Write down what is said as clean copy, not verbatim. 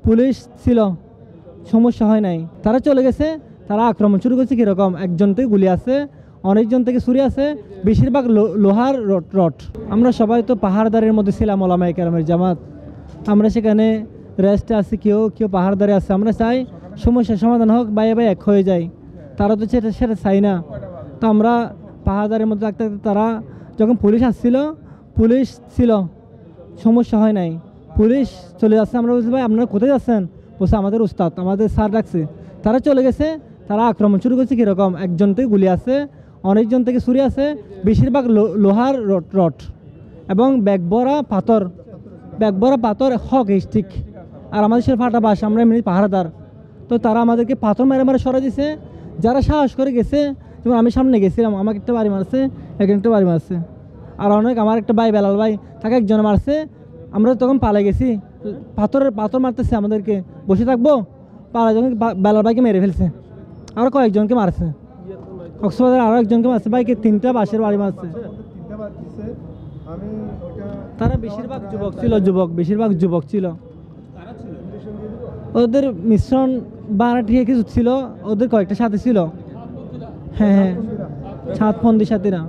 Police ছিল, সমস্যা হয় নাই। তারা চলে গেছে, তারা আক্রমণ শুরু করেছে কীরকম, একজন থেকে গুলি আছে, অনেকজন থেকে ছুরি আছে, বেশিরভাগ লোহার রড। আমরা সবাই তো পাহাড়দারের মধ্যে ছিলাম, ওলামায়ে কেরামের জামাত। আমরা সেখানে রেস্টে আছি, কেউ কেউ পাহাড়দারে আছে। আমরা চাই সমস্যার সমাধান হোক, বাইরে বাইরে এক হয়ে যায়। তারা তো সেটা চাই না। তো আমরা পাহাড়দারের মধ্যে থাকতে থাকতে তারা যখন পুলিশ আসছিল, পুলিশ ছিল, সমস্যা হয় নাই। পুলিশ চলে যাচ্ছে, আমরা বলছি ভাই আপনারা কোথায় যাচ্ছেন? বলছে আমাদের উস্তাদ, আমাদের স্যার রাখছে। তারা চলে গেছে, তারা আক্রমণ শুরু করেছে কীরকম, একজন থেকে গুলি আছে, অনেকজন থেকে ছুরি আছে, বেশিরভাগ লোহার রড এবং ব্যাগ ভরা পাথর হক স্টিক। আর আমাদের সে ফাটা বাস, আমরা এমনি পাহাড়দার। তো তারা আমাদেরকে পাথর মেরে মেরে সরা দিছে। যারা সাহস করে গেছে, যেমন আমি সামনে গেছিলাম, আমাকে একটা বাড়ি মারছে, একটা বাড়ি মারছে। আর অনেক, আমার একটা ভাই বেলাল ভাই, তাকে একজন মারছে। আমরা তখন পালে গেছি, পাথর মারতেছে আমাদেরকে, বসে থাকবো? পালা যখন বেলাল ভাইকে মেরে ফেলছে, আরও কয়েকজনকে মারছে। কক্সবাজার আরও একজনকে মারছে, ভাইকে 3টা বাসের বাড়ি মারছে। তারা বেশিরভাগ যুবক ছিল। ওদের মিশ্রণ বানাটি কিছু ছিল, ওদের কয়েকটা সাথে ছিল। হ্যাঁ, সাতপন্থী সাথীরা।